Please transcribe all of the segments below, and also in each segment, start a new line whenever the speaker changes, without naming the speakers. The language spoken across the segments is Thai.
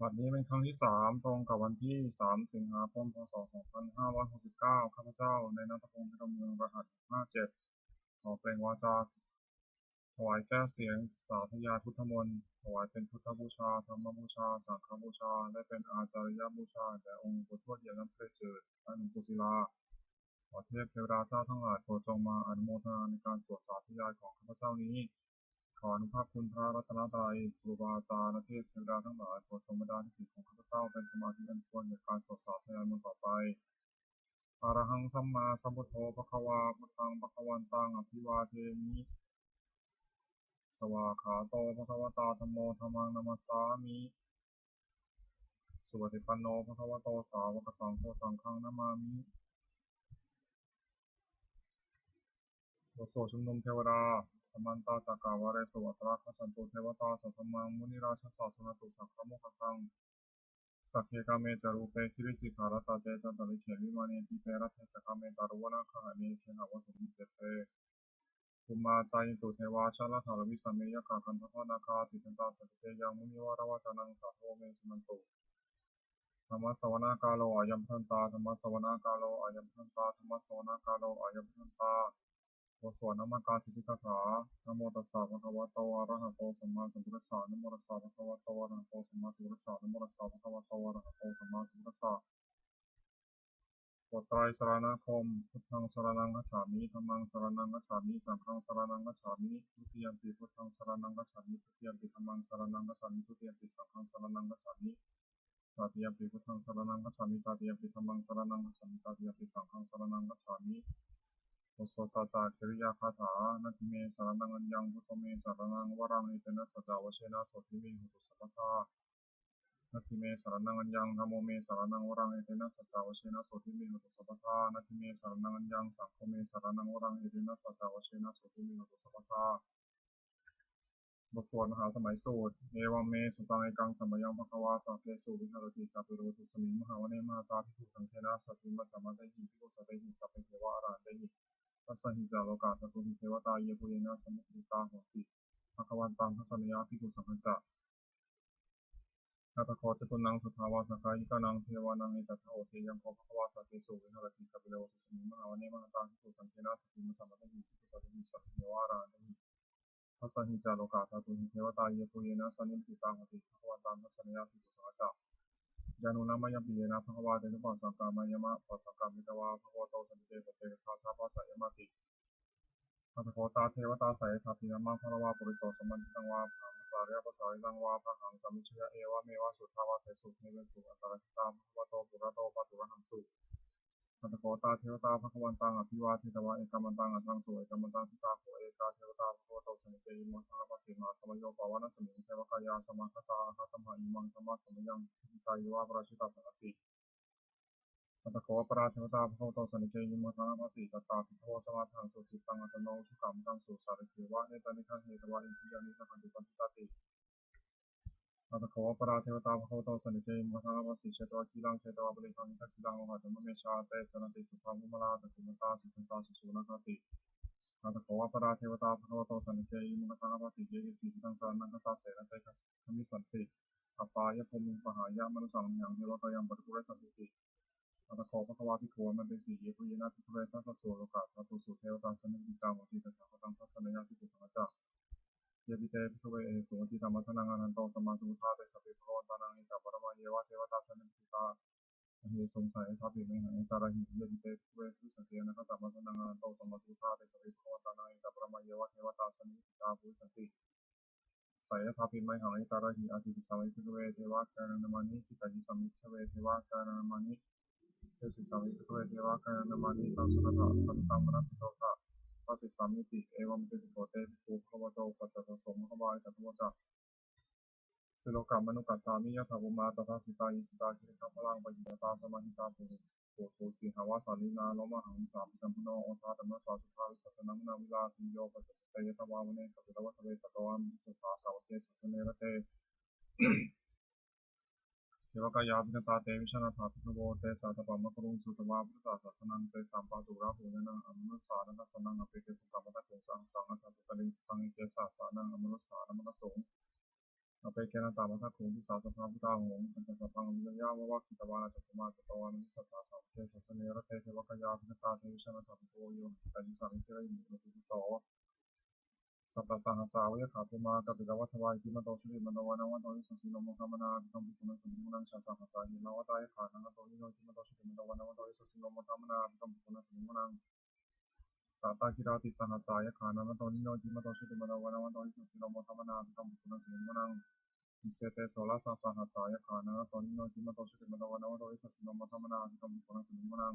วันนี้เป็นครั้งที่3ตรงกับวันที่3สิงหาคมพศ2569ข้าพเจ้าในณัฐพงศ์พิรมเมืองรหัส57ขอเปล่งวาจาถวายแก้วเสียงสาธยายพุทธมนต์ถวายเป็นพุทธบูชาธรรมบูชาสังฆบูชาและเป็นอาจาริยบูชาแด่องค์ปู่ทวดเหยียบน้ำเพชรจืดและหลวงปู่ศิลาขอเทพเทวดาเจ้าทั้งหลายโปรดจงมาอนุโมทนาในการสวดสาธยายของข้าพเจ้านี้ขออนุภาพคุณพระรัตนตรัยครูบาอาจารย์และเทพเทวดาทั้งหลายโปรดทรงบันดาลให้จิตของข้าพเจ้าเป็นสมาธิอันควรในการสวดสาธยายมนต์ต่อไปอะระหังสัมมาสัมพุทโธภควาพุทธังภควันตังอภิวาเทมิสวากขาโตภควตาธัมโมธัมมังนัมสสามิสุปฏิปันโนภควโตสาวกสังโฆสังฆังนามามิบทสวดชุมนุมเทวดาสมันตาจักกาวาเรสวัตระขจันตุเทวตาสัทธมังมุนิราชสาสนตุสังฆโมคคังสักเคกาเมจารุเปคิริสิกขาตาเตจันตริเขวิมานีติเปรัตเทสกาเมตารุวนาคหานีเขหาวตุมิเตเตภูมาจายิตุเทวาชาลถารวิสัมเมยกาคันทนาคาติทันตาสัตเตยังมุนิวารวจานังสาโทเมสุนันตุธรรมสวนากาโลอายัมพันตาธรรมสวนากาโลอายัมพันตาธรรมสวนากาโลอายัมพันตาบทสวดนามกาสิทธิคาถานโมตัสสะภะคะวะโตอะระหะโตสัมมาสัมพุทธัสสะนโมตัสสะภะคะวะโตอะระหะโตสัมมาสัมพุทธัสสะนโมตัสสะภะคะวะโตอะระหะโตสัมมาสัมพุทธัสสะบทไตรสรณคมพุทธังสรณังคัจฉามิธัมมังสรณังคัจฉามิสังฆังสรณังคัจฉามิทุติยัมปิพุทธังสรณังคัจฉามิทุติยัมปิธัมมังสรณังคัจฉามิทุติยัมปิสังฆังสรณังคัจฉามิตาติยัมปิพุทธังสรณังคัจฉามิตาติยัมปิธัมมังสรณังคัจฉามิตาติยัมปิสังฆังสรณังคัจฉามิโอโสสาจาคิริยาคาถานาทิเมสรณังอัญญังพุทโธเมสรณังวรังอิเตนะสัจจาวเชนะโสติเมหุตุสัพพทานาทิเมสรณังอัญญังธัมโมเมสรณังวรังอิเตนะสัจจาวเชนะโสติเมหุตุสัพพทานาทิเมสรณังอัญญังสังโฆเมสรณังวรังอิเตนะสัจจาวเชนะโสติเมหุตุสัพพทาบทสวดมหาสมัยสูตรเอวัมเมสุตังเอกังสัมมยังภควาสัพเพสุวิหารติกาปิโรตุสมิงมหาวเนมาตาภิกขุสังเทนะสัตถิมัจจามาเตหิภิกขุสัตถิสัพเพเทวะอรหันเตหิทัสสหิจาโลกาตตุหิเทวตาเยปุเยนะสมุทิตาโหติภควันตังทัสสนยาภิกขุสังฆจะนาตโคจตุนังสุทาวาสกายิกานังเทวานังเอตัทโอเสยังโคภควาสัพเพสุวิหารติกาปิโรตุสมิงมหาวเนมาตาภิกขุสังเทนะสัตถิมัจจามาเตหิภิกขุสัตถิสัพเพเทวะอรหันเตหิทัสสหิจาโลกาตตุหิเทวตาเยปุเยนะสมุทิตาโหติภควันตังทัสสนยาภิกขุสังฆจะยานุนามายปีเยนะภควาเตนะปัสสังกามายมะปัสสังกามิตวาภควโตสันติเตปเตกะทาทาปัสสะยมติอัตโกตาเทวตาสายทัพพินามังพระวาปุริโสสมันตังวาภามสารียปัสสาริตังวาภหังสมิชยเอวะเมวะสุทาวาเสสุเทเวสุอัตตรตาภควโตปุระโตปัตุระหังสุอัตโกตาเทวตาภควันตังอภิวาเทตวะเอกมันตังอัตังสุเอกมันตังทิตาโหเอกาเทวตาภควโตสันติเตยิมังทังปัสสิมาธรรมโยปาวานะสมิงเทวกายาสมังคตาอาคัตมหาอิมังธรรมะสมยังทิตายวะปราชิตาสันติอัตโกปราเทวตาภควโตสันติเตยิมังทังปัสสิตตาภิกขวสมาทังสุจิตังอัตโนทุกขมังสุสาริเทวะเนตานิคังเหตวะอินทิยานิสังขันติปันติตาติ อัตโขปราเทวตาภควโตสันติเกมัทนาภสิเชตวะกีรังเชตวะบริคังทักกีรังโอหะจมเมชาเตจนติสุภามุมลาตะกุมตาสุขันตาสุสุนักติอัตโขปราเทวตาภควโตสันติเกมัทนาภสิเกหิติทังสานังคตาเสนเตคัสมิสันติอปายภูมิปหายะมนุสังยังเทวกายังปฏิปุเรสันติอัตโขภควาภิกขวมันเป็นสีเยปุยนาภิกขเวทัสสุโลกาทัตุสุเทวตาสันติตาโหติตถาคตังทัสสนยาภิกขุสังฆะ เยปิเตภิกขเวเอสุติธรรมสนังอนันโตสัมมาสัมพุทธาเตสัพเพภะวันตานังอิตาปรมาเยวะเทวตาสันติตาเฮสงสัยทัพพิเมหังอิตาระหิเยปิเตภิกขเวทุสังเกนะคตามสนังอนันโตสัมมาสัมพุทธาเตสัพเพภะวันตานังอิตาปรมาเยวะเทวตาสันติตาภูสันติสายทัพพิเมหังอิตาระหิอาทิตสัมมิภิกขเวเทวะกานนามานิทิตาหิสัมมิภิกขเวเทวะกานนามานิเทสิสัมมิภิกขเวเทวะกานนามานิตังสุนันทะสัตตังมนัสสิโตทะปัสสิสัมมิติเอวัมเตติโกเตภิกขุภควโตปัจจตโสมขวายตัตโมจะ สิโลกามนุกัสสามิยะถาภุมาตถาสิตายิสิตาคิริคัพลังปะยิตตาสมาหิตาปุโตสีหาวาสาลีนาโลมหังสามสัมพุโนโอทาธรรมสาสุทาวิปัสสนามุนาวิลาทิโยปัจจตยตวาวเนกัปิตวัตเวตตวามสุขาสาวเกสัสเนรเตเทวกายาภิกตาเตวิชนาถาภิกขโวเตสาสะปะมะกรุงสุตวาพุทธาศาสนังเตสัมปะตุระหูเนนังอมนุสสานังสนังอภิเกสสัมปะตะโกสังสังฆัสสะลิงสตังเกสาสานังอมนุสสานมะสง อเปเกนะตามัทคุที่สาสภาพุทธาหงจันทสพังวิญญาณวะกิตวานาจัตมาตตวานิสัตตาสามเทศเสเนระเตเทวกยาพิตาเทวิชนะสัพโพโยตันสังเทระยิมุติโสสัพพสังสาวะขาภูมากัปิลวัฏวายกิมโตชุติมันตวานาวันโตวิสุสีโนมคามนาบิคัมปิคุนันสมิมุนังชาสังสาหินาวตายขานังโตนิโนกิมโตชุติมันตวานาวันโตวิสุสีโนมคามนาบิคัมปิคุนันสมิมุนังสัตตาคิราติสังสายขานังโตนิโนกิมโตชุติมันตวานาวันโตวิสุสีโนมคามนาบิคัมปิคุนันสมิมุนังเจเตโสลาสังสายขานังโตนิโนกิมโตชุติมันตวานาวันโตวิสุสีโนมคามนาบิคัมปิคุนันสมิมุนัง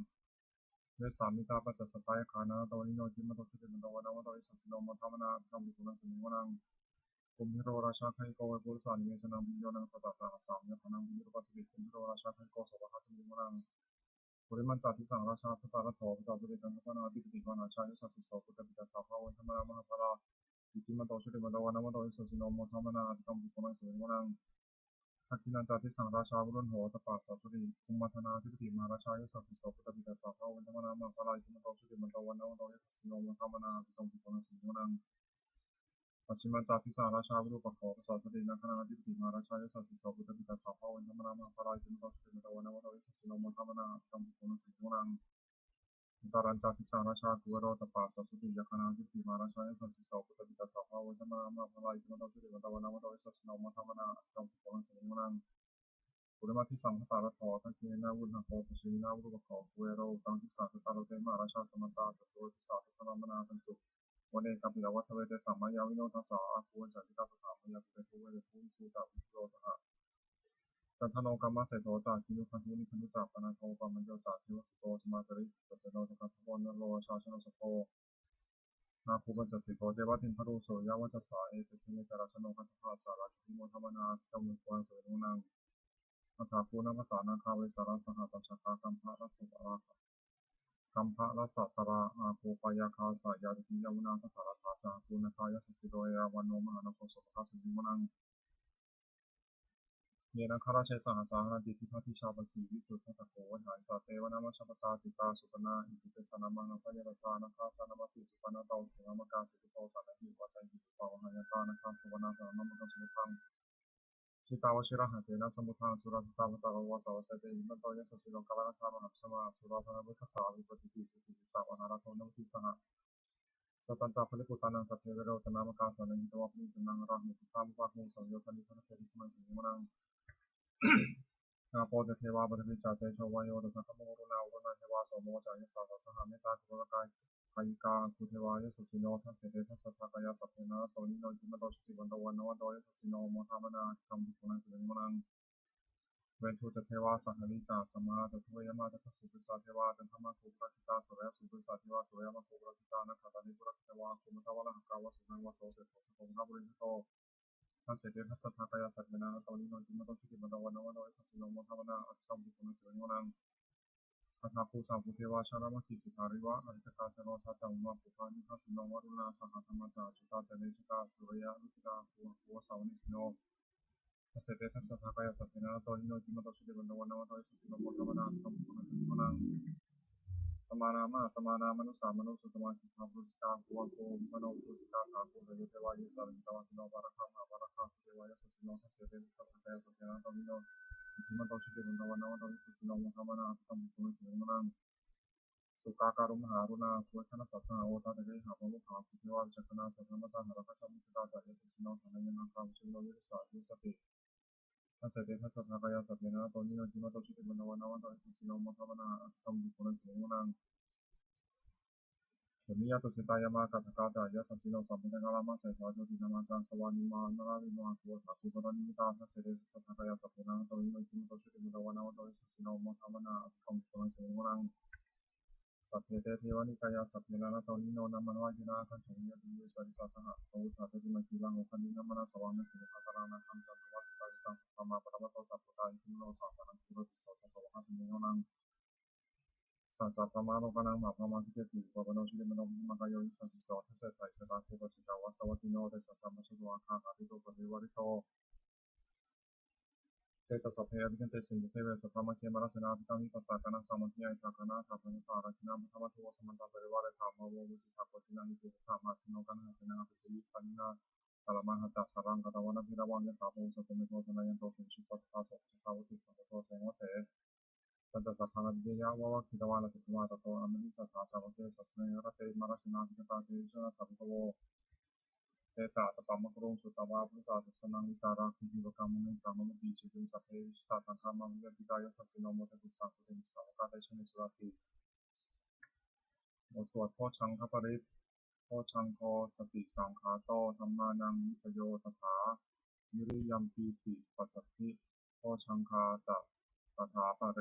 เวสามิตาปัจจสตายขานังโตนิโนกิมโตชุติมันตวานาวันโตวิสุสีโนมคามนาบิคัมปิคุนันสมิมุนังกุมพิโรราชาไคโกเวปุรสานิเมสนังบิโยนังสัตตาสาสามยพนังบิโรปัสสิกุมพิโรราชาไคโกสวะคัสมิมุนังปุริมันตติสังราชาพุทธารัตโถปะสาตุเรตังพนาติปิวานาชายสัสสิโสพุทธปิตาสาภาวันธรรมนามหาภราอิติมันโตชุติมันตวานามโตอิสุสิโนโมธรรมนาติกัมปิโกนังสมิมุนังทักขินันจติสังราชาบุรุษโหตปาสาสุริคุมมัทนาติปิมหาราชายสัสสิโสพุทธปิตาสาภาวันธรรมนามหาภราอิติมันโตชุติมันตวานามโตอิสุสิโนโมธรรมนาติกัมปิโกนังสมิมุนังปัจฉิมัญจาทิสาราชาวิรูปโขปสาสตินักขณะที่ปิมาราชายสัสสิโสพุทธปิตาสาภาวันธรรมนามหาภราอิติมันโตชุติมันตวานามโตอิสุสิโนโมธรรมนาติกัมปิโกนังสมิมุนังอุตรัญจติสาราชากุวโรตปาสสติยคณาทิปิมาราชายสัสสิโสพุทธปิตาสาภาวันธรรมนามหาภราอิติมันโตชุติมันตวานามโตอิสุสิโนโมธรรมนาติกัมปิโกนังสมิมุนังปุริมาทิสังฆตาระโถทักขินาวุฒโขปชินาวุรุปโขกุเวโรตังทิสาสตาโรเตมาราชาสมตาตโตทิสาทุกนามนาตันสุวันเอกปิลวัฏเวเตสัมมายาวิโนทัสสะอาคูจันติตาสถามยาปิเตภูเวเตภูมิภูตาวิโรตหะจันทโนกรรมเสโตจากคินุคันทุนิคันุจากปนาโทปามันโยจากเทวสุโตธรรมากริตเสโนทกัตถวันนโรชาชนสโพนาภูปัญจสิโตเจวตินพรูโสยาวัจสาเอเตชิเนจาราชโนคันธาสาราจุโมธรรมนาจัมุควานเสนุนังอัฏฐาภูนังภาษานาคาเวสาราสหปัญชกากัมภะรัสสะรากัมภะรัสสะตระอาโภปยาคาสายาติยามุนาทัสสะราชาจาภูนคายสสิโรยาวันโนมหานโคสภะสุวิมนังเยนะคาราเชสังสาหะติทิพัทิชาปกีวิสุทธะโขวันหายสาเตวนามัชปตาจิตาสุปนาอิติเตสนามังอภัยรตานาคาสานามัสสิสุปนาเตาเถรมกาสิตุโตสานะหิวาจัยหิปาวหายตานาคาสุวนาสานามกัสมุทังชิตาวชิระหะเตนะสมุทังสุรัตตาวตาวะสาวะเสเตหิมันโตยะสสิโลกาลธามหัพสมาสุราธนาบุตสาวิปัสสิติสุติสาวนาราโทนมุติสหสตันจาภลิปุตานังสัพเพเวโรตนามกาสานังหิตวะพุสังนังราหุตุตามภาคุสังโยคณิพันเตริคุนังสิมุนังนาโปเตเทวาปฏิจจเตโชวายโยตถาคโมรุณาอุรณาเทวาโสโมจายสาสสหเมตตาคุรกายกายิกาคุเทวายสุสิโนทัสเสเตทัสสะทากายาสัพเพนะโตนิโนจิมโตชุติวันตวันโนโตยสุสิโนโมทามนาคัมภิกุนังสิมุนังเวนทุตเทวาสังหริจาสมาตถวยมาตถสุปิสาเทวาจันทมาคุปรักิตาสุรยสุปิสาเทวาสุรยมาคุปรักิตานักขัตานิปุรักเทวาคุมทวารหักาวสุนังวโสเสโสสโภมหาบุริโตทัสเสเตทัสสะทากายาสัพเพนะโตนิโนจิมโตชุติวันตวันโนโตยสุสิโนโมทามนาคัมภิกุนังสิมุนังคาถาภูสังภูเทวาชารามคิสิทาริวะอริตกาเสโนชาจังมาภูพานิทัสสิโนวรุณาสหธรรมจาจุตาเจเนชิกาสุรยะลุติกาภูวสาวนิสิโนทัสเสเตทัสสะทากายาสัพเพนะโตนิโนจิมโตชุติวันตวันโนโตยสุสิโนโมทามนาคัมภิกุนังสิมุนังสมานามาสมานามุสามนุสุตมาจิตาปุริสกาภูวะโกมโนปุริสกาภาภูเรเทวายสาริตวาสิโนบารัคามาบารัคาเทวายสุสิโนทัสเสเตทัสสะทากายาสัพเพนะโตนิโนจิมโตชุติวันตวันโนโตยสุสิโนโมทามนาคัมภิกุนังสิมุนังสุกาการุมหารุณาคุชนะสัตสหโอตาเตเกหาภมุขาคุทิวาจักนาสัทธมตาหารักษามิสตาจายสุสิโนธนายนาคาวิชุโนยุสายุสติทัสเสเตทัสสะทากายาสัพเพนะโตนิโนจิมโตชุติวันตวันโนโตยสุสิโนโมทามนาคัมภิกุนังสิมุนังเขมิยาตุสิตายามากัตถกาจายาสัสสิโนสัมปิตกาลามาเสถาโจตินามาจาสวานิมานาราลิมาคุวะคุปรณิมิตาทัสเสเตทัสสะทากายาสัพเพนะโตนิโนจิมโตชุติวันตวันโนโตยสุสิโนโมทามนาคัมภิกุนังสิมุนังสัพเพเตเทวานิกายาสัพเพนานาโตนิโนนามันวายินาคันโทมิยติวิสัริสาสหะโอทัจจิมาคีลังโอคันนินามานาสวามิคุภะตารานาคันจันทวาสิตายิตังสัพพมาปรมัตโตสัพพุทธาอิทิมโนสาสนังคุโรติโสจะโสวะสิเนโนนังสัสสัพพมาโลกนังมาพามาทิเตติปะปะโนชิเตมโนมิมากายโยนิสัสสิโสทัสเสไตสตาเทปจิตาวัสวัติโนเตสัจจมัชโตอาคาหาติโตปะเทวริโตเตจะสัพเพอภิกันเตสินเทเวสัพพมะเขมรัสนาภิตังวิปัสสากนังสามัคคียทักขณะทัพพนิพาราชินามัทวัตถุสมันตาปริวารธรรมโมมุจิตาโพธินังอิติธรรมาชิโนกันหาสนังอภิสิริปันนา กาลมังหัจจสารังกตวันพิรวังยถาภูสตุมิโทธนายันโตสุชิปตตาโสชตาวติสังโฆเสงวเสตันตสัพพังเดียาวะคิตวาลสุขมาตโตอมนิสัทธาสาวเกสัสเนรเตมารสินาภิกตาเตชนะสัพพโวเตจาตปามกรุงสุตวาพุทธาสนังวิตาราคิวิวกามุนิสามมุติชิตุสัพเพวิสตาตังคามังยติกายสัสสิโนโมทติสังคุติสาวกาเตชนิสุราติบทสวดโพชังคปริตโพชังโคสติสังขาโตธรรมานังวิชโยตถาวิริยัมปีติปัสสัทธิโพชังคาจะตถาปะเร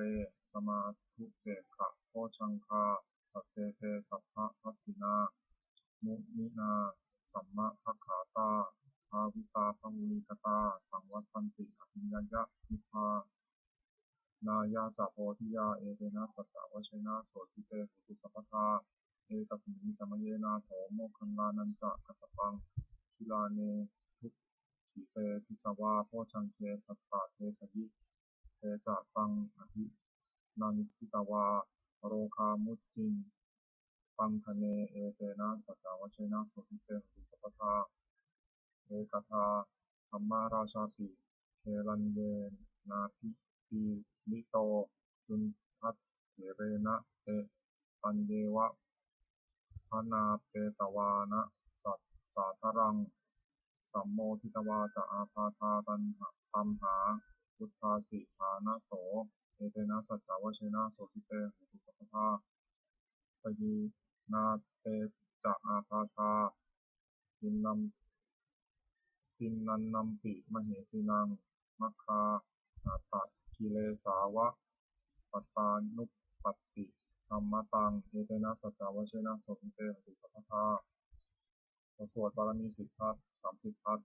สมาธุเกขะโพชังคาสัตเตเทสัพพะทัสสินามุนินาสัมมาทัคขาตาภาวิตาภมุนิกตาสังวัตตันติอภิญญายะนิพพานายาจาโพธิยาเอเตนะสัจจวชนะโสติเตหุตุสัพพทาเอตัสมิงสมัยเยนาโถโมคคันลานันจะกัสสปังคิลาเนทุกขิเตทิสวาโพชังเคสัตตาเทสยิเตจะตังอภินันทิตวาโรคามุจจิงปังคเนเอเตนะสัจจวชนะโสติเตหุตุสัพพทาเอกทาธรรมาราชาติเคลันเยนาภิปีลิโตจุนทัตเถเรนะเตปัญเยวะพนาเปตวานะสัตสาธรังสัมโมทิตวาจะอาภาธาตัมหาพุทธาสิฐานะโสเอเตนะสัจจวชนะโสติเตหุตุสัพพทาปยีนาเตจะอาภาธาทินนัมปิมเหสีนังมัคคาตัดกิเลสาวะปัตตานุปปัตติธรรมตังเอเตนะสัจจวชนะโสติเตหุตุสัพพทาสวดบารมี10 ทัศ30 ทัศ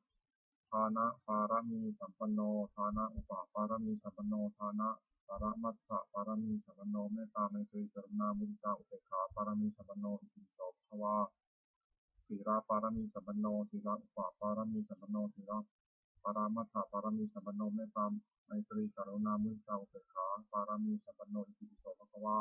ทานะปารมีสัมปันโนทานะอุปปารมีสัมปันโนทานะปรมัตถปารมีสัมปันโนเมตตาไมตรีกรุณามุทิตาอุเบกขาปารมีสัมปันโนอิติปิโสภควาศีลปารมีสัมปันโนศีลอุปปารมีสัมปันโนศีลปรามัตถปารมีสัมปันโนเมตตาไมตรีกรุณามุทิตาอุเบกขาปารมีสัมปันโนอิติปิโสภควา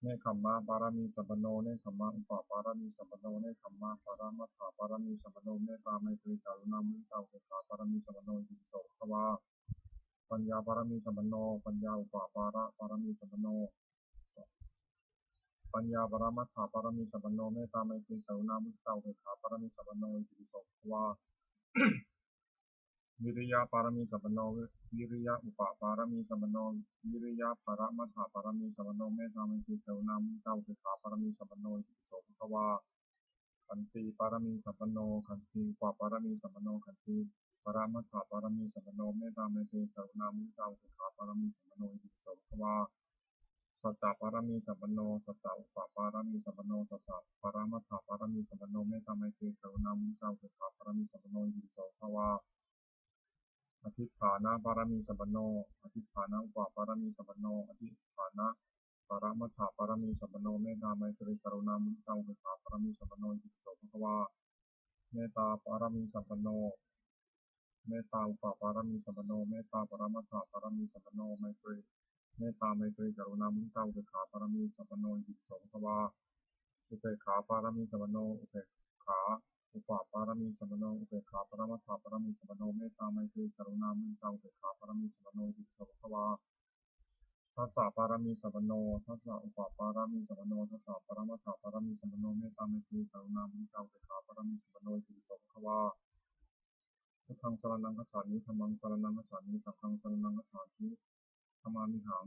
เนคขมมะปารมีสัมปันโนเนคขมมะอุปปารมีสัมปันโนเนคขมมะปรามัตถปารมีสัมปันโนเมตตาไมตรีกรุณามุทิตาอุเบกขาปารมีสัมปันโนอิติปิโสภควาปัญญาปารมีสัมปันโนปัญญาอุปปารมีสัมปันโนปัญญาปรามัตถปารมีสัมปันโนเมตตาไมตรีกรุณามุทิตาอุเบกขาปารมีสัมปันโนอิติปิโสภควาวิริยะปารมีสัมปันโนวิริยะอุปปารมีสัมปันโนวิริยะปรมัตถปารมีสัมปันโนเมตตาไมตรีกรุณามุทิตาอุเบกขาปารมีสัมปันโนอิติปิโสภควาขันติปารมีสัมปันโนขันติอุปปารมีสัมปันโนขันติปรมัตถปารมีสัมปันโนเมตตาไมตรีกรุณามุทิตาอุเบกขาปารมีสัมปันโนอิติปิโสภควาสัจจะปารมีสัมปันโนสัจจะอุปปารมีสัมปันโนสัจจะปรมัตถปารมีสัมปันโนเมตตาไมตรีกรุณามุทิตาอุเบกขาปารมีสัมปันโนอิติปิโสภควาอธิฐานะปารมีสัมปันโนอธิฐานะอุปปารมีสัมปันโนอธิฐานะปรมัตถปารมีสัมปันโนเมตตาไมตรีกรุณามุทิตาอุเบกขาปารมีสัมปันโนอิติปิโสภควาเมตตาปารมีสัมปันโนเมตตาอุปปารมีสัมปันโนเมตตาปรมัตถปารมีสัมปันโนไมตรีเมตตาไมตรีกรุณามุทิตาอุเบกขาปารมีสัมปันโนอิติปิโสภควาอุเบกขาปารมีสัมปันโนอุเบกขาอุปปารมีสัมปันโนอุเบกขาปรมัตถปารมีสัมปันโนเมตตาไมตรีกรุณามุทิตาอุเบกขาปารมีสัมปันโนอิติปิโสภควาทัสสะปารมีสัมปันโนทัสสะอุปปารมีสัมปันโนทัสสะปรมัตถปารมีสัมปันโนเมตตาไมตรีกรุณามุทิตาอุเบกขาปารมีสัมปันโนอิติปิโสภควาพุทธังสรณังคัจฉามิธัมมังสรณังคัจฉามิสังฆังสรณังคัจฉามิธัมมามิหัง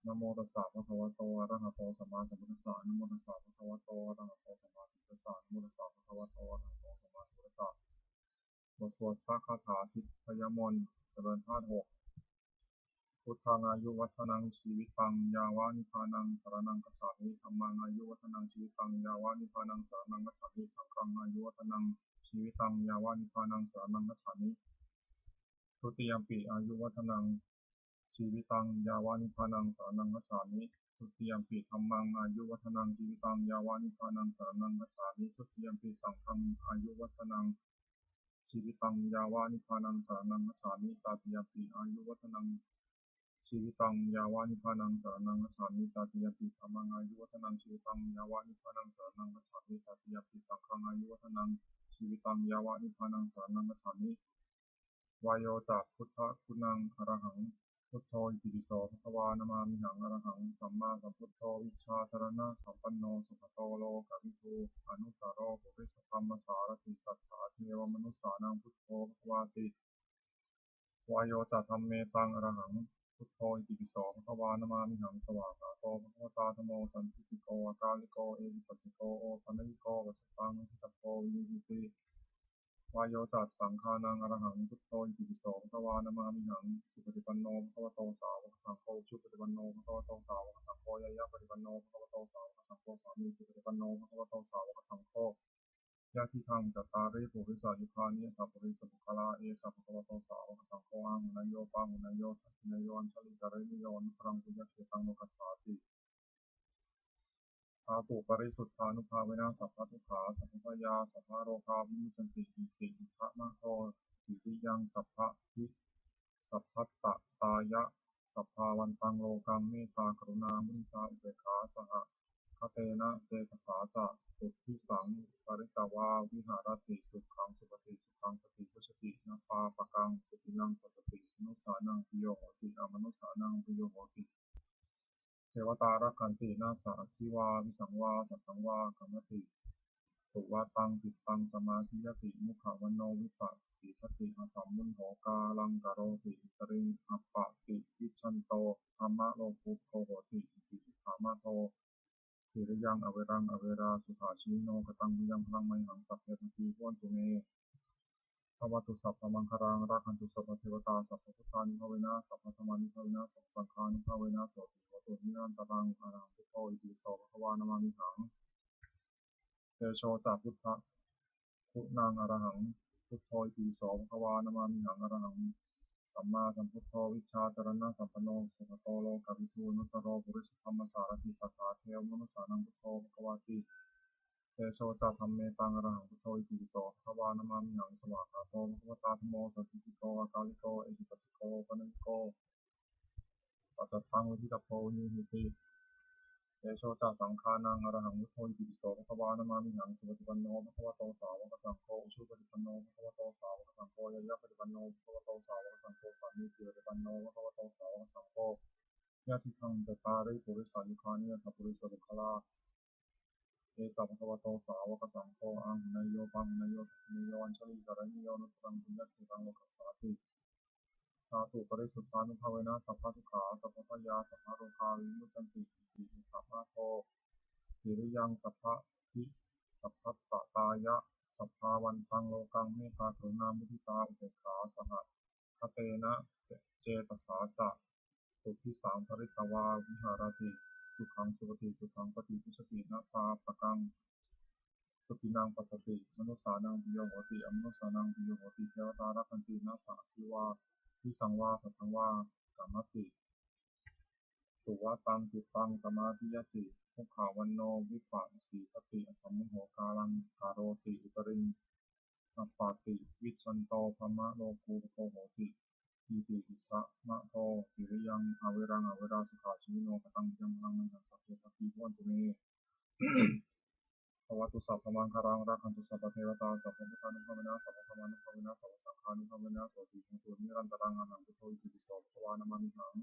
นะโมตัสสะภะคะวะโตอะระหะโตสัมมาสัมพุทธัสสะนะโมตัสสะภะคะวะโตอะระหะโตสัมมาสัมพุทธัสสะนะโมตัสสะภะคะวะโตอะระหะโตสัมมาสัมพุทธัสสะบทสวดพระคาถาทิพยมนต์เจริญธาตุ6พุทธังอายุวัฒนังชีวิตังยาวานิพานังสรณังคัจฉามิธัมมังอายุวัฒนังชีวิตังยาวานิพานังสรณังคัจฉามิสังฆังอายุวัฒนังชีวิตังยาวานิพานังสรณังคัจฉามิทุติยัมปิอายุวัฒนังชีวิตังยาวานิพานังสรณังคัจฉามิทุติยัมปิธัมมังอายุวัฒนังชีวิตังยาวานิพานังสรณังคัจฉามิทุติยัมปิสังฆังอายุวัฒนังชีวิตังยาวานิพานังสรณังคัจฉามิตติยัมปิอายุวัฒนังชีวิตังยาวานิพานังสรณังคัจฉามิตติยัมปิธัมมังอายุวัฒนังชีวิตังยาวานิพานังสรณังคัจฉามิตติยัมปิสังฆังอายุวัฒนังชี ชีวิตังยาวะนิพพานังสรณังคัจฉามิวายโยจากพุทธคุณังอรหังพุทโธอิติปิโสภควานามามิหังอรหังสัมมาสัมพุทโธวิชชาจรณะสัมปันโนสุขโตโลกวิทูอนุตตรโรปุริสธรรมสารติสัทธาเทวมนุสสานังพุทโธภควาติวายโยจะธรรมเมตังอรหังพุทโธอิติปิโสภควานามามิหังสวากขาโตภควตาธโมสันติติโกอากาลิโกเอหิปัสสิโกโอปันญิโกวัจจตังทิตโกวินิติวายโยจัตสังฆานังอรหังพุทโธอิติปิโสภควานามามิหังสุปฏิปันโนภควโตสาวกสังโฆชุปฏิปันโนภควโตสาวกสังโฆยะยะปฏิปันโนภควโตสาวกสังโฆสามีจิปฏิปันโนภควโตสาวกสังโฆยะทิทังจัตตาริปุริสายุคานิสัพปริสปุคลาเอสัพพะโตสาวกสังโฆอังหุนายโยปังหุนายโยทัตถินายโยอัญชลิกะเรนิโยนุปรังปุญญเขตังโลกัสสาติอาตุปริสุทธานุภาเวนะสัพพะทุกขาสัพพะยาสัพพะโรคาวิมุตติอิติอิทะมะโทอิติยังสัพพะทิสัพพัตตตายะสัพพาวันตังโลกังเมตตากรุณามุนิตาอุเบกขาสหคเตนะเจตสาจะปุถทิสังปริตวาวิหารติสุขังสุปฏิสุขังปฏิพุชตินาปาปะกังสุตินังปัสสติมนุสานังปิโยโหติอมนุสานังปิโยโหติเทวตารักขันตินาสาทิวาวิสังวาสัตตังวากัมมติสุวาตังจิตตังสมาธิยติมุขวันโนวิปัสสีทติอสัมมุนโหกาลังกโรติอิตริงอัปปะติวิชันโตธรรมะโลกุโกโหติอิติธรรมะโตทิริยังอเวรังอเวราสุขาชิโนกตังมิยังพลังไมหังสัพเพปฏิพุนตุเมภวตุสัพพมังคารังรักขันตุสัพพเทวตาสัพพพุทธานุภาเวนะสัพพธรรมานุภาเวนะสัพพสังฆานุภาเวนะโสติโหตุนิรันตรังอรหังพุทโธอิติปิโสภควานามามิหังเตโชจากพุทธะคุณังอรหังพุทโธอิติปิโสภควานามามิหังอรหังสัมมาสัมพุทโธวิชชาจรณะสัมปันโนสุขโตโลกวิทูอนุตตรโรปุริสธรรมสารติสัทธาเทวมนุสสานังพุทโธภควาติเตโชจะธรรมเมตังอรหังพุทโธอิติปิโสภควานามามิหังสวากขาโตภควตาธโมสันติติโกอากาลิโกเอหิปัสสิโกปัญญิโกปัจจตังวิทิตโพนิหิติเตโชจะสังฆานังอรหังพุทโธอิติปิโสภควานามามิหังสุปฏิปันโนภควโตสาวกสังโฆชุปฏิปันโนภควโตสาวกสังโฆยะยะปฏิปันโนภควโตสาวกสังโฆสามีจิปฏิปันโนภควโตสาวกสังโฆยะทิทังจัตตาริปุริสายุคานิสัพปริสปุคลาเอสัพพะโตสาวกสังโฆอังหุนายโยปังหุนายโยทัตถินายโยอัญชลิกะเรนิโยนุปรังปุญญเขตังโลกัสสาติสาธุปริสุทธานุภาเวนะสัพพะทุกขาสัพพะยาสัพพะโรคาวิมุตติอิติอิทัมมาโททิริยังสัพพะทิสัพพัตตตายะสัพพาวันตังโลกังเมตตากรุณามุทิตาอุเบกขาสหคเตนะเจตสาจะปุถทิสังปริตวาวิหารติสุขังสุปฏิสุขังปฏิพุชตินาปาปะกังสุตินังปัสสติมนุสสานังปิโยโหติอมนุสสานังปิโยโหติเทวตารักขันตินาสาทิวาวิสังวาสัตถังวากัมมติสุวาตังจิตตังสมาธิยติมุขาวันโนวิปัสสีทติอสัมมุโหกาลังกโรติอุตริงอัปปาติวิชันโตภมะโลกุโกโหติอิติอิทะมะโททิริยังอเวรังอเวราสุขาชิโนกตังยังพลังมันสัพเพปฏิพุนตุเมภวตุสัพพมังคารังรักขันตุสัพพเทวตาสัพพพุทธานุภาเวนะสัพพธรรมานุภาเวนะสัพพสังฆานุภาเวนะโสติโหตุนิรันตรังอรหังพุทโธอิติปิโสภควานามามิหัง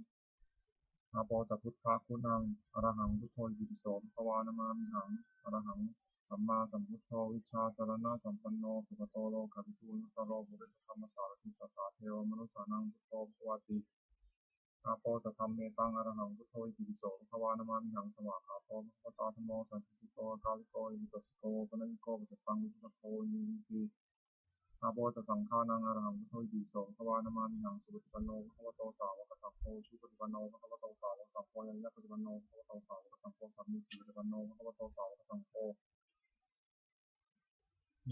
อาโปจักพุทธะคุณังอรหังพุทโธอิติปิโสภควานามามิหังอรหังสัมมาสัมพุทโธวิชชาจรณะสัมปันโนสุขโตโลกวิทูอนุตตรโรปุริสธรรมสารติสัทธาเทวมนุสสานังพุทโธภควติอาโปจะธรรมเมตังอรหังพุทโธอิติปิโสภควานามามิหังสวากขาโตภควตาธัมโมสันติโกกาลิโกอิมิตัสสิโกปนัญญิโกปัจจตังวิทุตโพนิหิอาโปจะสังฆานังอรหังพุทโธอิติปิโสภควานามามิหังสุปฏิปันโนภควโตสาวกสังโฆชุปฏิปันโนภควโตสาวกสังโฆยะยะปฏิปันโนภควโตสาวกสังโฆสัมมิจิปฏิปันโนภควโตสาวกสังโฆ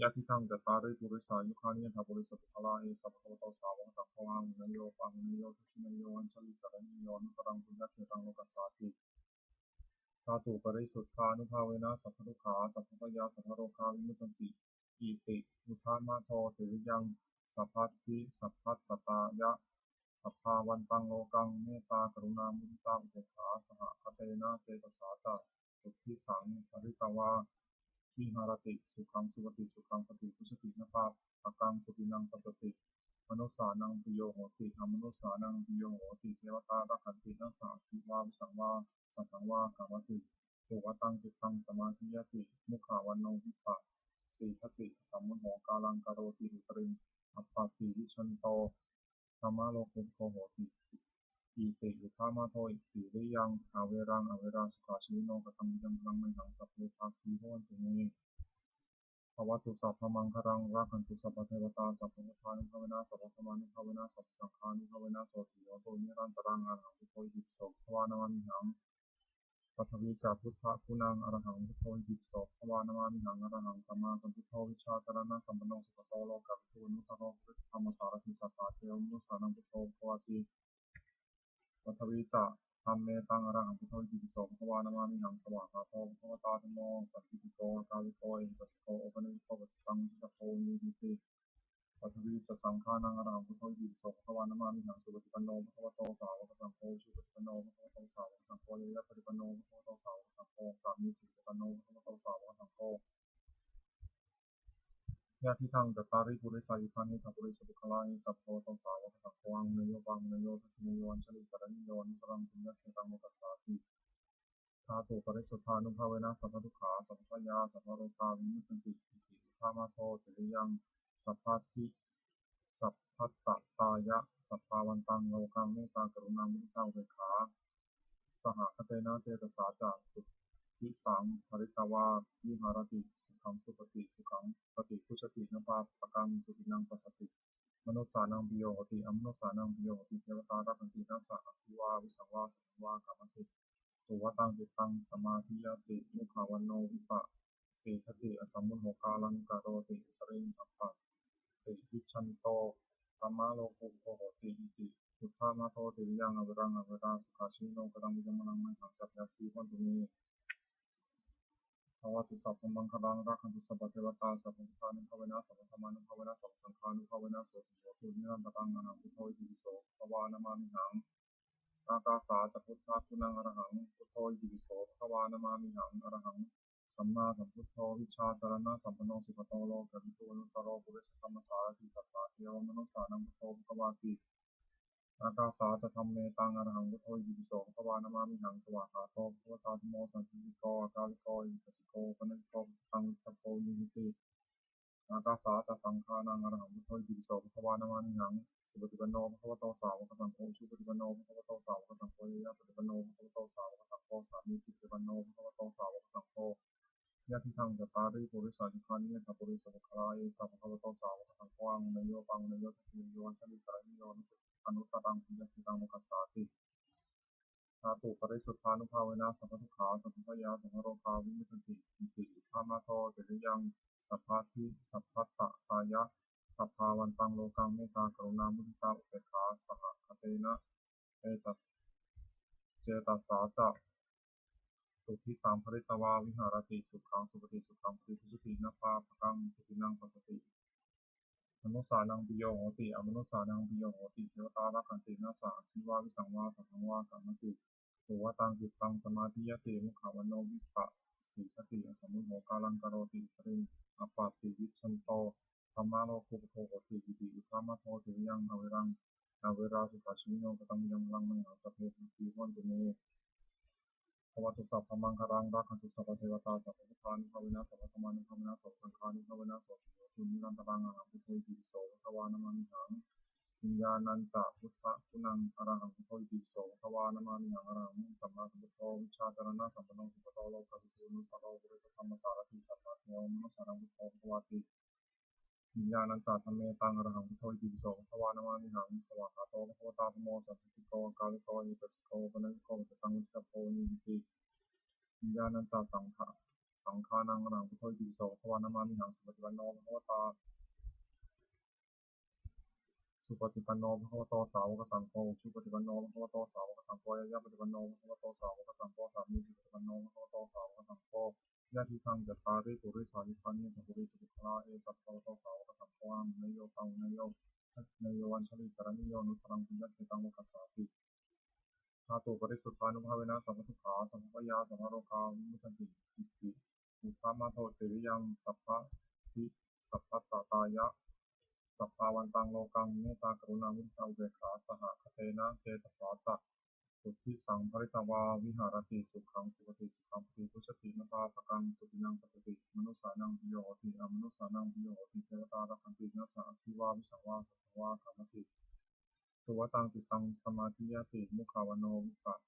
ยะทิทังจัตตาริปุริสายุคานิยถาปุริสปุคลาเอสัพพะโตสาวกสังโฆอังหุนายโยปังหุนายโยทัตถินายโยอัญชลิกะเรนิโยนุปรังปุญญเขตังโลกัสสาติสาธุปริสุทธานุภาเวนะสัพพทุกขาสัพพะยาสัพพะโรคาวิมุตติอิติอุทามะโทเถริยังสัพพัทธิสัพพัตตายะสัพพาวันตังโลกังเมตตากรุณามุทิตาอุเบกขาสหคเตนะเจตสาจะสุทธิสังปริตวา วิหารติสุขังสุปฏิสุขังปฏิพุชตินะปาปะกังสุปินังปัสสติมนุสสานังปิโยโหติอมนุสสานังปิโยโหติเทวตารักขันตินัสสาทิวาวิสังวาสังฆวากามติตุวตังจิตตังสมาธิยติมุขาวันโนวิปะสีทติสัมมุโหกาลังกโรติหุตริงอัปปาติวิชันโตธรรมะโลกุโคโหติอิติอุทามาโทอิติริยังอเวรังอเวราสุขาชิโนกตังยังพลังไม่หังสัพเพภาคีโหนตุเมภวตุสัพพมังครังรักขันตุสัพพเทวตาสัพพพุทธานุภาเวนะสัพพธรรมานุภาเวนะสัพพสังฆานุภาเวนะโสติโยโตนิรันตรังอรหังพุทโธอิติปิโสภวานามามิหังปัทวีจาพุทธะคุณังอรหังพุทโธอิติปิโสภวานามามิหังอรหังสัมมาสัมพุทโธวิชาจารณะสัมปันโนสุขโตโลกาวิทูนุตโรพุทธธรรมสารถิสัทธาเทวมนุสสานังพุทโธภวติปัทวีจาธรรมเมตังอรหังพุทโธอิติปิโสภวานามามิหังสวากขาโตภวตาธัมโมสัพพิติโกกาลิโกเอหิปัสสิโกโอปนิโกปัจจิตังทิฏฐโพนิพิติปัทวีจะสังฆานังอรหังพุทโธอิติปิโสภวานามามิหังสุปฏิปันโนภควโตสาวกสังโฆสุปฏิปันโนภควโตสาวกสังโฆเยยะปฏิปันโนภควโตสาวกสังโฆสามีจิปฏิปันโนภควโตสาวกสังโฆญาติทังจัตตาริปุริสายุคานิทัพปุริสบุคลานิสัพโพโตสาวกสังโฆอังเนโยปังเนโยทัพเนโยอัญชลิกรณิโยนิปรังปุญญเขตังโมกัสสาติธาตุปริสุทธานุภาเวนะสัพพทุกขาสัพพยาสัพพโรคาวิมุตติอิติอุทามาโทติริยังสัพพทิสัพพัตตตายะสัพพาวันตังโลกังเมตตากรุณามุทิตาอุเบกขาสหคเตนะเจตสาจะสุทิสังภริตวาวิหารติสุขังสุปฏิสุขังปฏิพุชตินปาปะกังสุปินังปัสสติมนุสสานังปิโยโหติอมนุสสานังปิโยโหติเทวตารักขันตินัสสะอภิวาวิสังวาสังวากามติตุวตังจิตตังสมาธิยติมุขาวันโนวิปะสีทติอสัมมุโหกาลังกโรติตริงอัปปะติวิชันโตธรรมะโลกุโคโหติอิติพุทธามาโทติริยังอเวรังอเวราสุขาชิโนกตังวิจมนังไม่หังสัพยาคีวันตุเมภวตุสัพพมังคลังรักขันตุสัพพเทวตาสัพพพุทธานุภาเวนะสัพพธรรมานุภาเวนะสัพพสังฆานุภาเวนะโสติโยตุนิรันตรังอนังพุทโธอิติปิโสภวานามามิหังอากาสาจะพุทธะคุณังอรหังพุทโธอิติปิโสภวานามามิหังอรหังสัมมาสัมพุทโธวิชาจารณะสัมปันโนสุขโตโลกวิทูนุตโรปุริสธรรมสารติสัทธาเทวมนุสสานังพุทโธภควาติอากาสาจะธรรมเมตังอรหังพุทโธอิติปิโสภวานามามิหังสวากขาโตภวตาธโมสันติโกอากาลิโกอิปัสสิโกปนิโกตังตะโพนิติอากาสาจะสังฆานังอรหังพุทโธอิติปิโสภวานามามิหังสุปฏิปันโนภควโตสาวกสังโฆสุปฏิปันโนภควโตสาวกสังโฆเยยะปฏิปันโนภควโตสาวกสังโฆสามีจิปฏิปันโนภควโตสาวกสังโฆญาติทังจัตตาริปุริสายุคานิทัพปุริสบุคลาเยสัพพะโตสาวกสังโฆอังเนโยปังเนโยทัพเนโยอัญชลิกรณิโยอนุตตรังปุญญคิตังโมกัสสาติธาตุปริสุทธานุภาเวนะสัพพทุกขาสัพพยาสัพพโรคาวิมุตติอิติอุทามาโทติริยังสัพพะทิสัพพัตตตายะสัพพาวันตังโลกังเมตตากรุณามุทิตาอุเบกขาสหคเตนะเอจัสเจตัสสาจะตุทิสังภริตวาวิหารติสุขังสุปฏิสุขังปฏิพุชตินะปาปะกังสุปินังปัสสติมนุสสานังปิโยโหติอมนุสสานังปิโยโหติเทวตารักขันตินาสาทิวาวิสังวาสังฆวากามติตุวตังจิตตังสมาธิยติมุขวันโนวิปะสีทติอสมุโหกาลังกโรติตริงอปปาติวิชันโตธรรมะโลกุปโภโหติอิติอุทามาโทติยังอเวรังอเวราสุขาชิโนกตังยังลังมังหาสัพเพติวันตุเมภวตุสัพพมังคลังรักขันตุสัพพเทวตาสัพพพุทธานุภาเวนะสัพพธรรมานุภาเวนะสัพพสังฆานุภาเวนะโสติโยตุนิรันตรังอหังพุทโธอิติปิโสภควานามามิหังวิญญาณัญจะพุทธะคุณังอรหังพุทโธอิติปิโสภควานามามิหังอรหังสัมมาสัมพุทโธวิชาจารณะสัมปันโนสุขโตโลกวิทูนุตโรปุริสธรรมสารติสัทธาเทวมนุสสานังพุทโธภควาติวิญญาณัญจะธัมเมตังอรหังพุทโธอิติปิโสภควานามามิหังสวากขาโตภควตาธัมโมสัพพิโกกาลิโกอิปัสสิโกปนิโกจตังวิจโพนิติวิญญาณัญจะสังฆานังอรหังพุทโธอิติปิโสภควานามามิหังสุปฏิปันโนภควตาสุปฏิปันโนภควโตสาวกสังโฆสุปฏิปันโนภควโตสาวกสังโฆยะปฏิปันโนภควโตสาวกสังโฆสามีจิปฏิปันโนภควโตสาวกสังโฆญาติทังจัตตาริปุริสานิพันนิปุริสบุคลาเอสัพพะโตสาวกสังโฆอังเนโยตังเนโยอัญชลิกรณิโยนุตรังปุญญเขตังโมกัสสาติธาตุปริสุทธานุภาเวนะสัพพทุกขาสัพพยาสัพพโรคาวิมุตติอิติ อุทามาโทติริยังสัพพะทิสัพพะตตายะสัพพาวันตังโลกังเมตตากรุณามุทิตาอุเบกขาสหคเตนะเจตสาจะสุทธิสังภริตวาวิหารติสุขังสุขติสุขังปฏิพุชตินภาปกังสุตินังปัสสติมนุสานังปิโยโหติอมนุสานังปิโยโหติเทวตารักขันตินัสสะอภิวาวิสังวาสัพพวากามติสุวตังจิตตังสมาธิยติมุขาวโนวิปัส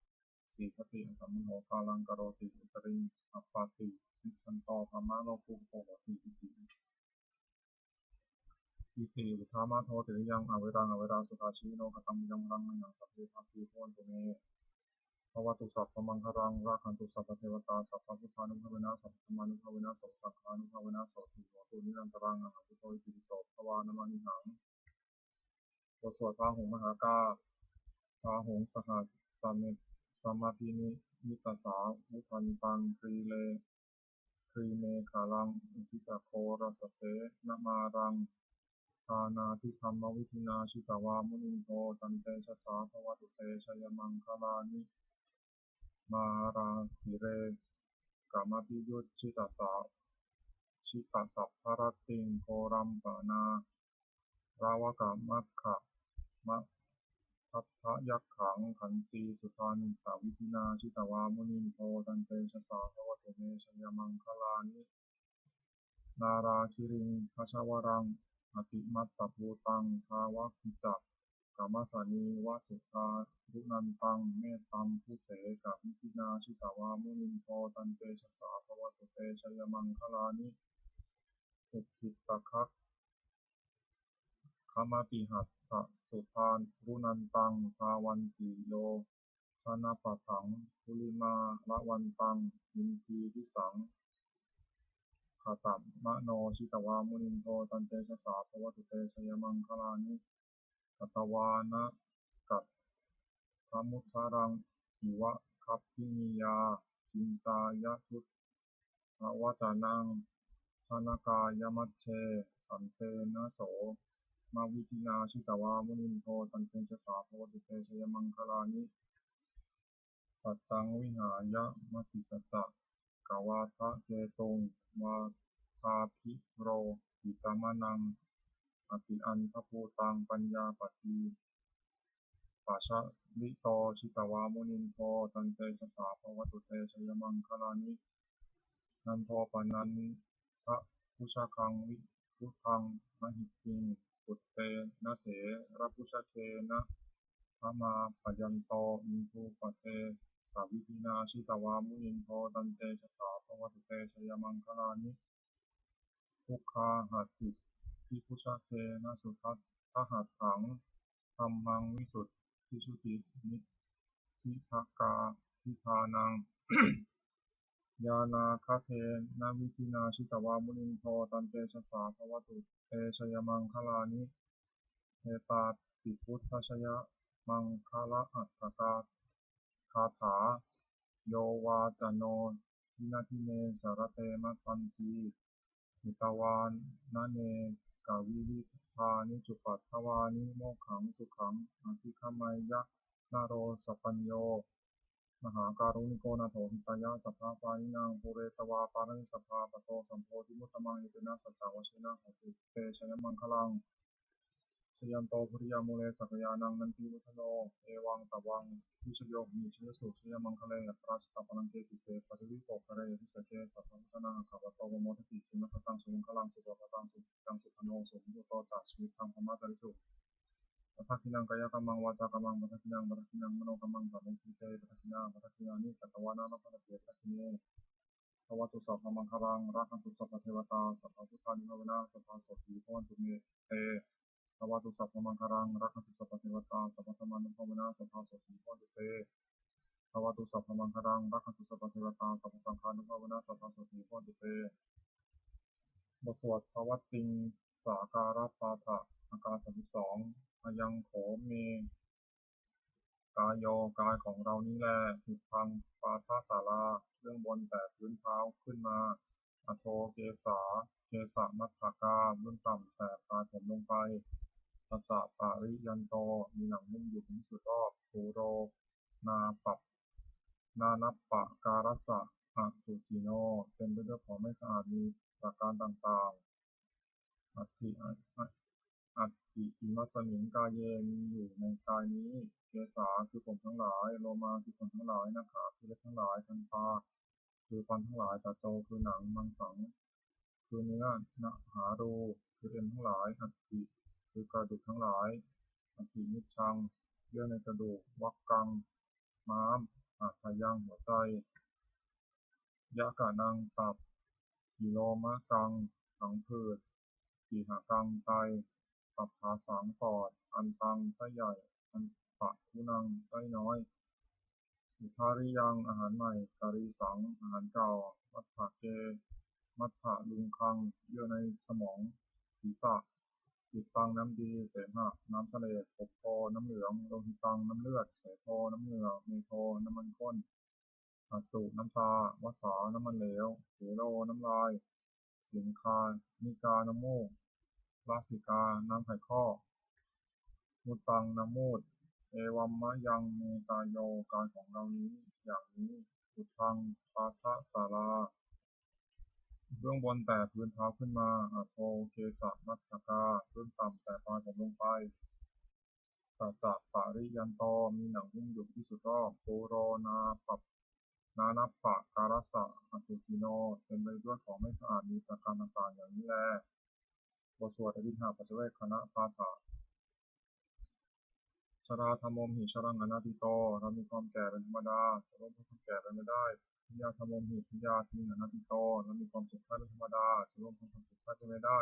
สีคติสัมโหกาลังกโรติอุตริงอัปปาติวิชันโตธรรมะโลกุโภโหติอิติอิติอุทามาโทติริยังอเวรังอเวราสุขาชีโนกตัมยังรังมยังสัพเพทัพพิโพนตุเมภวตุสัพพมังครังราคันตุสัพพเทวตาสัพพพุทธานุภาเวนะสัพพธรรมานุภาเวนะสัพพสังฆานุภาเวนะโสติโหตุนิรันตรังอหังพุทโธอิติปิโสภวานามานิหังบทสวดพระหงส์มหากาพระหงส์สหัสสเมสมาธินิตัสสาวุทันตังครีเมฆาลังอุทิจักโครัสเสนมารังทานาทิธรรมวิธินาชิตาวามุนิโทตันเตชะสาภวตุเตชยมังคลานิมาราหิเรกามปิยุตชิตาสาชิตาสัพพรติงโครัมปนาราวกามัคคะมะทัตถยักขังขันติสุทันตวิธินาชิตาวามุนิโทตันเตชะสาภวตุเตชยมังคลานินาราคิริงคชวรังอติมัตตภูตังทาวคิจักกามัสสนีวสุทารุนันตังเมตตัมพุเสกวิธินาชิตาวามุนิโทตันเตชะสาภวตุเตชยมังคลานิอุคิตคัคขมาติหัตถสุทานรุนันตังทาวันติโยชนะปะถังคุลิมาละวันตังอินทีวิสังขตัมมโนชิตวามุนิโทตันเตชะสาภวตุเตชยมังคลานิกัตวานะกัตถมุทธารังอิวะคัพพินิยาจินจายะทุตถวจานังชนกายมัชเชสันเตนะโสมาวิธินาชิตวามุนิโทตันเตชะสาภวตุเตชยมังคลานิสัจจังวิหายะมติสัจจะกวาทะเกตุงวาทาภิโรหิตามนังอติอันทภูตังปัญญาปฏิปัชชลิโตชิตวามุนิโทตันเตชะสาภวตุเตชยมังคลานินันโทปนันทะพุชคังวิพุทังมหิติงปุตเตนะเถระพุชเคนะพระมาปยันโตอินทุปเตสาวิธินาชิตวามุนิโทตันเตชะสาภวตุเตชยมังคลานิทุกขาหัตถิพิพุชเคนะสุทัตถหัตถังธัมมังวิสุทธิชุตินิพพิทกาพิธานัง ยานาคเทนะวิธินาชิตวามุนิโทตันเตชะสาภวตุเตชยมังคลานิเทตาปิพุทธชยมังคละอัตถกาคาถาโยวาจโนทินาทิเนสารเตมัตตันทีหิตวานนะเนกาวิวิธานิจุปัฏฐวานิโมขังสุขังอธิคมัยยะนาโรสัพปัญโยมหาการุณิโกนาโถหิตายะสัพพะปานินางปุเรตวาปาริสัพพะปะโตสัมโพธิมุตตมังอิตินะสัจจาวชินะโหติเตชยมังคลังชยันโตภริยามุเลสักยานังนันทิวุฒโนเอวังตวังวิชโยมิชยสุชยมังคเลปราชตปนังเกสิเสปฏิวิโปกะเรทิสเกสัพพะทนาขวัตโตวโมทติชิมะตังสุมังคลังสุปะตังสุตังสุขโนสุมุตโตตัสวิทังธรรมะจาริสุปัทถินังกายกัมมังวาจากัมมังปัทถินังมโนกัมมังสัมมุทิเตปัทถินานิกัตวานานัปปะเตปัทถิเนภวตุสัพพมังคลังรักขันตุสัพพเทวตาสัพพพุทธานุภาเวนะสัพพโสติภวันตุเมเตภวตุสัพพมังคลังรักขันตุสัพพเทวตาสัพพธรรมานุภาเวนะสัพพโสติภวันตุเตภวตุสัพพมังคลังรักขันตุสัพพเทวตาสัพพสังฆานุภาเวนะสัพพโสติภวันตุเตบทสวดภวติงสาการปาฐะอาการ32อายังโขเมกายโยกายของเรานี้แลหุพังปาทสาราเบื้องบนแต่พื้นเท้าขึ้นมาอโทเกสาเกสะมัทธากาเบื้องต่ำแต่ปลายผมลงไปตัจจะปาริยันโตมีหนังนุ่มอยู่ถึงสุดรอบภูโรนาปัปนานัปปะการสะอ อสุจิโนเต็มไปด้วยของไม่สะอาดมีประการต่างๆอัตถิอัตถิอิมัสสมิงกายเยมีอยู่ในกายนี้เกสาคือผมทั้งหลายโลมาคือขนทั้งหลายนาขาคือเล็บทั้งหลายทันตาคือฟันทั้งหลายตาโจคือหนังมังสังคือเนื้อนะหารูคือเอ็นทั้งหลายอัตถิคือกระดูกทั้งหลายอัตถินิจชังเยื่อในกระดูกวักกังม้ามอาทายังหัวใจยะกะนังตับกิโลมะกังผังผืดกีหากังไตตับผาสังปอดอันตังไส้ใหญ่อันปะทุนังไส้น้อยอุทาริยังอาหารใหม่การีสังอาหารเก่ามัทธะเกมัทธะลุงคังเยื่อในสมองศีรษะติดตังน้ำดีเสมหะน้ำเสลดปกโพน้ำเหลืองโลหิตังน้ำเลือดเสโทน้ำเหงื่อเมโทน้ำมันข้นอสุน้ำตาวสาน้ำมันเหลวเถโรน้ำลายสิงคานิกาน้ำมูกลาสิกาน้ำไข่ข้อมุตังน้ำมูดเอวัมมะยังเมตาโยกายของเรานี้อย่างนี้อุทังปาทะตาราเบื้องบนแต่พื้นเท้าขึ้นมาอโทเกสะมัทธกาเบื้องต่ำแต่ปลายผมลงไปตัจจะปาริยันโตมีหนังหุ้มอยู่ที่สุดรอบปูโรนาปับนานัปปะการสะอสุจิโนเต็มไปด้วยของไม่สะอาดมีประการต่างๆอย่างนี้แลบทสวดอภิธรรมปัจเจเวคคณะปาฐะชราธรรมมหิชรังอนาติโตเรามีความแก่เป็นธรรมดาจะล้มพ้นความแก่ไปไม่ได้พิยาธรรมมหิพิยาทิงอนาติโตเรามีความเจ็บไข้เป็นธรรมดาจะล้มพ้นความเจ็บไข้ไปไม่ได้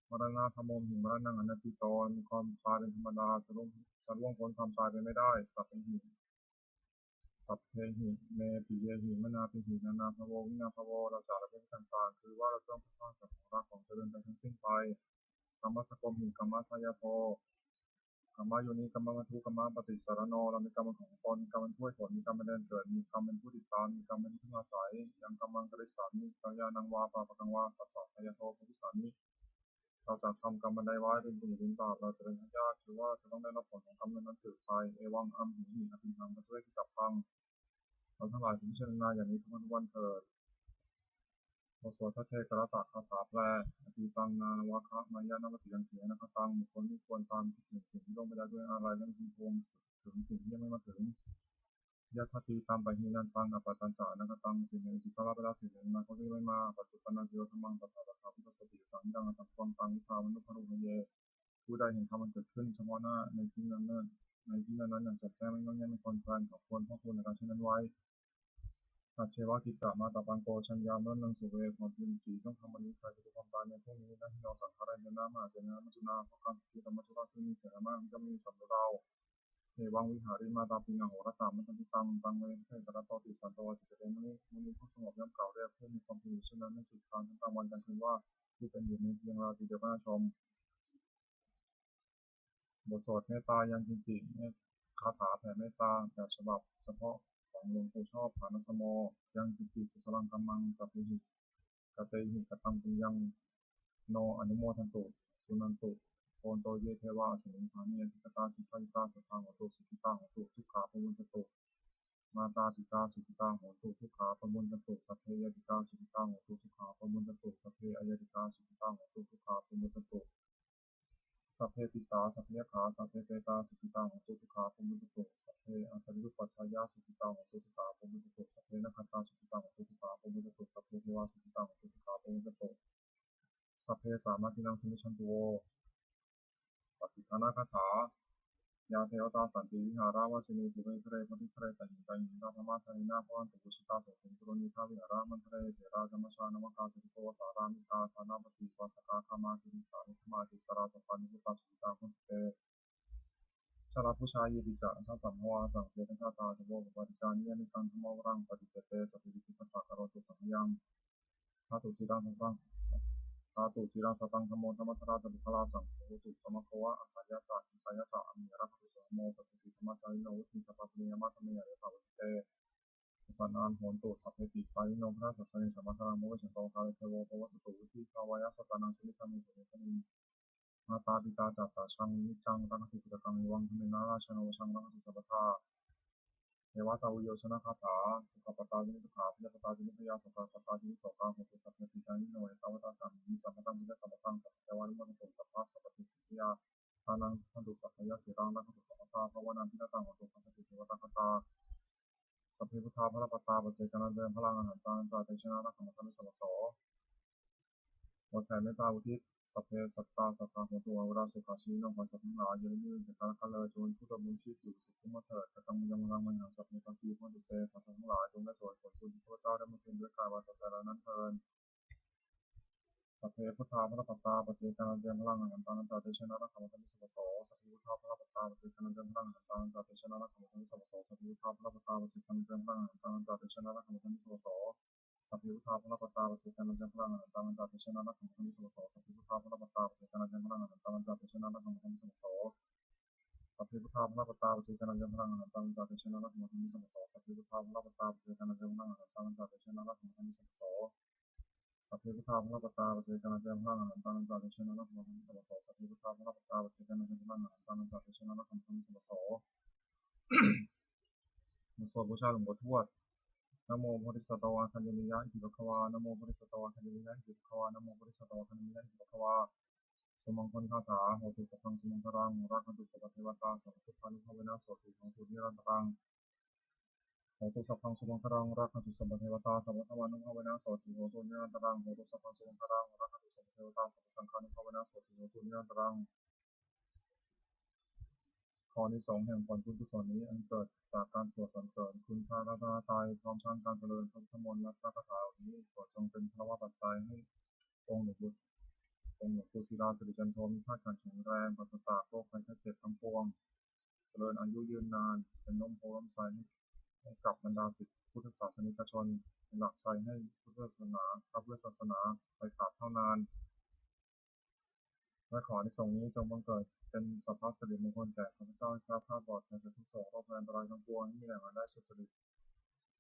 มรณะธรรมมหิมรณังอนาติโตมีความตายเป็นธรรมดาจะล่วงพ้นความตายไปไม่ได้สัพเพหิสัพเพหิเมปิเยหิมนาปิหินานาภโววินาภโวเราจะระเบิดต่างๆคือว่าเราต้องพัฒนาจากของรักของเจริญไปทั้งสิ้นไปกรรมสกมหิกรรมทายาโทกรรมโยนิกรรมวัตถุกรรมปฏิสารโนเรามีกรรมของตนมีกรรมเป็นผู้ให้ผลมีกรรมเป็นแดนเกิดมีกรรมเป็นผู้ติดตามมีกรรมเป็นที่อาศัยยังกรรมังกริสันนิกัลยาณังวาปะปะกังวาปัสสะทายาโทภุสันนิเราจะทำกรรมบันไดไว้เป็นบุญหรือเป็นบาปเราจะเป็นทายาทคือว่าจะต้องได้รับผลของกรรมนั้นสืบไปเอวังอัมหิหิอภินังปัจเจกกับพังเราทั้งหลายถึงเชนนาอย่างนี้ทุกวันเถิดบทสวดพระเทกรตะคาถาแปลอภิตังนาวะคะมายานามติยังเสียนะคะตังบุคคลที่ควรตามที่ถึงสิ่งที่ลงไปได้ด้วยอะไรและมีพวงถึงสิ่งที่ยังไม่มาถึงยะทัตติตามไปหินันตังอปตัญจะนะคะตังสิ่งหนึ่งที่ก็รับไปแล้วสิ่งหนึ่งมาเขาที่ไม่มาปัจจุบันนันติโยธรรมังปัฏฐาปัฏฐาพิปัสสติสังดังสังควรตังนิพพานุภารุเยผู้ใดเห็นธรรมมันเกิดขึ้นเฉพาะหน้าในที่นั้นอย่างจัดแจ้งไม่งอแงไม่คลอนแคลนขอบควรพ่อคุณในการเช่นนั้นไว้อาเชวะกิจจามาตาปังโกชัญญาเมื่อนังสุเวความพิมพ์ต้องทำวันนี้ใครจะดูความตายในพวกนี้นั่นที่เราสังขารในหน้ามาเจนะมัจจุนาเพราะการที่ธรรมชุราซึ่งมีเสียงมากจะมีสัมเราเอวังวิหาริมาตาปิงังโหรตามันติตังเวเทกระตติสันโตจิตเตมุนีผู้สงบย่อมกล่าวเรียกผู้มีความผิดเช่นนั้นไม่จิตการทั้งกลางวันกลางคืนว่าที่เป็นอยู่ในเพียงราตรีเดียวก็น่าชมบทสวดเมตตายังจริงๆคาถาแผ่เมตตาแบบฉบับเฉพาะของหลวงปู่ชอบฐานสโมยังจริงๆกุศลังกัมมังสัพพิหิกเตหิกตังปุญญังโนอนุโมทันตุสุนันตุโอนโตเยเทวาสิงหานิยติกตาทิคายิตาสัทธาโหตุสุขิตาโหตุทุกขาปมุนจตุมาตาติกาสุขิตาโหตุทุกขาปมุนจตุสัพเพยติกาสุขิตาโหตุทุกขาปมุนจตุสัพเพอายติกาสุขิตาโหตุทุกขาปมุนจตุสัพเพปิสาสัพเพยขาสัพเพเตตาสุขิตาโหตุทุกขาปมุนจตุสัพเพอัสสริยุปัชฌายาสุขิตาโหตุทุกขาปมุนจตุสัพเพนัคขัตตาสุขิตาโหตุทุกขาปมุนจตุสัพเพเทวาสุขิตาโหตุทุกขาปมุนจตุสัพเพสามาทินังสมิชันตุโวปฏิฆานาคาถายาเทวตาสันติวิหาราวาสินีปุเรเทเรปฏิเทเรตัหิตัหินาธรรมะทานินาพวันตุกุชิตาโสติปุโรนิทาวิหารามันเทเรเถราจมัชานวกาสุโตสารามิกาธานาปฏิวาสกาคามาคิริสานิธมาติสราสปานิพุตาสุตาพุทเตชาลาผู้ชายยิจาทัสสัมภวาสังเสกชาตาจโวปฏิการนิยนิการธรรมวรังปฏิเสเตสัพพิติปัสสะคารตุสังยังธาตุจิรังสังธาตุจิรังสตังธรรมโมธรรมทราจบุคลาสังโฆตุสมะควะอัคายะจาอิกายะจาอเมรักขุสโมสัพพิธรรมจาริโนวุติสัพพะเนียมัตเมียเรภาวเตสันนานโหนตุสัพเพติปายิโนพระสัสสนิสัมมาทาโมวิชันโตคาเลเทโวภวสตุวุติภาวายะสตานังสมิตามิปุเรตนิมาตาปิตาจัตตาชังนิจังรังติปิตกังวังธเมนาราชโนชังรังติสัพพะ เทวตาวิโยชนะคาถาสุขปตาจินิสุขาพยาปตาจินิพยาสุขปตาจินิโสกาโหตุสัพเพปิตานิโนเอตาวตาสามีสัมปตังมิยสัมปตังสัพเทวานุโมตุสัพพะสัพพติสิทธิยาทานังทันตุสัพพยาสิรังนักขุสัพพตาภวนาพิณตังโหตุสัพพติเทวตาคตาสัพเพพุทธาพระปตาปัจเจกนันเดินพลังอหันตังจาเตชนะนักขมัตมิสวโสบทแผ่เมตตาอุทิศสัพเพสัตตาสัตตาโหตุวราสุขาชีวิโนภาสัพพิงหลายยืนยืนจากการคันเลยจนผู้ดำรงชีพอยู่สุขมาเถิดกระทำยังรังมันหาสัพเพตังชีพมันตุเตภาษาทั้งหลายจงได้สวยผลบุญที่พระเจ้าได้มาเป็นด้วยกายวาจาใจนั้นเถิดสัพเพพุทธาพระปัตตาปัจเจกนันเดินพลังอหันตังจาเตชนะนักขมัตมิสวโสสัพเพพุทธาพระปัตตาปัจเจกนันเดินพลังอหันตังจาเตชนะนักขมัตมิสวโสสัพเพพุทธาพระปัตตาปัจเจกนันเดินพลังอหันตังจาเตชนะนักขมัตมิสวโสสัพพิพุทธาพระปัตตาปัจเจกนันจังพลังอหันตังจัตติชนะนักขังธมิสวโสสัพพิพุทธาพระปัตตาปัจเจกนันจังพลังอหันตังจัตติชนะนักขังธมิสวโสสัพพิพุทธาพระปัตตาปัจเจกนันจังพลังอหันตังจัตติชนะนักขังธมิสวโสสัพพิพุทธาพระปัตตาปัจเจกนันจังพลังอหันตังจัตติชนะนักขังธมิสวโสสัพพิพุทธาพระปัตตาปัจเจกนันจังพลังอหันตังจัตติชนะนักขังธมิสวโสสัพพิพุทธาพระปัตตาปัจเจกนันจังพลังอหันตังจัตติชนะนักขังธมิสวโสมาสวดบูชาหลวงปู่ทวดนะโมโพธิสัตวาคันยมิยะอิติภควานะโมโพธิสัตวาคันยมิยะอิติภควานะโมโพธิสัตวาคันยมิยะอิติภควาสมังคลคาถาโหตุสัพพังสมังครังรักขันตุสัพพเทวตาสัพพุทธานุภาเวนะโสติของตุนิรันตรังโหตุสัพพังสมังครังรักขันตุสัพพเทวตาสัพพุทธานุภาเวนะโสติของตุนิรันตรังโหตุสัพพังสมังครังรักขันตุสัพพเทวตาสัพพสังฆานุภาเวนะโสติของตุนิรันตรังข้อที่สองแห่งผลบุญกุศลนี้อันเกิดจากการสวดสรรเสริญคุณพระรัตนตรัยพร้อมทั้งการเจริญพระพุทธมนต์และพระคาถาเหล่านี้โปรดจงเป็นพระวปัจจัยให้องค์หลวงปู่ศิลาสิริจันโทมีธาตุขันธ์แข็งแรงปราศจากโรคภัยไข้เจ็บทั้งปวงเจริญอายุยืนนานเป็นร่มโพล่มไทรให้กับบรรดาศิษย์พุทธศาสนิกชนเป็นหลักชัยให้พุทธศาสนาพระพุทธศาสนาไปขาดเท่านานและขออานิสงส์นี้จงบังเกิดเป็นสัพพสิริมงคลแก่ข้าพเจ้าให้ข้าปลอดภัยจากทุกโศกโรคภัยอันตรายทั้งปวงให้มีแหล่งรายได้สุจริต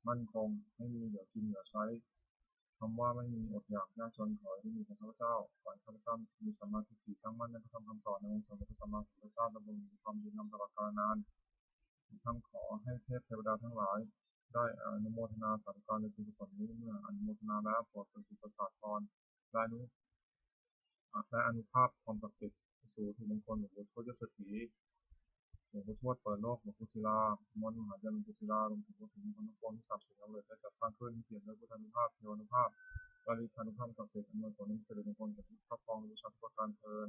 มั่นคงไม่มีเหลือกินเหลือใช้คำว่าไม่มีอดอยากยากจนขอให้มีแก่ข้าพเจ้าขอให้ข้าพเจ้ามีสัมมาทิฏฐิตั้งมั่นในพระธรรมคำสอนในองค์สมเด็จพระสัมมาสัมพุทธเจ้าดำรงอยู่ในความดีงามตลอดกาลนานทั้งขอให้เทพเทวดาทั้งหลายได้อนุโมทนาสาธุการในบุญกุศลนี้เมื่ออนุโมทนาแล้วโปรดประสิทธิ์ประสาทพรและอนุภาพความศักดิ์สิทธิ์สู่ที่มงคลหลวงปู่ทวดยศถีหลวงปู่ทวดเปิดโลกหลวงปู่ศิลามนต์มหาญาณหลวงปู่ศิลารวมถึงวัตถุมงคลทั้งปวงที่ศักดิ์สิทธิ์เลยได้จัดสร้างขึ้นเปลี่ยนด้วยพุทธานุภาพเทวานุภาพและฤทธานุภาพศักดิ์สิทธิ์อำนวยผลในสิริมงคลกับทุกพระปองบูชาทุกประการเทิน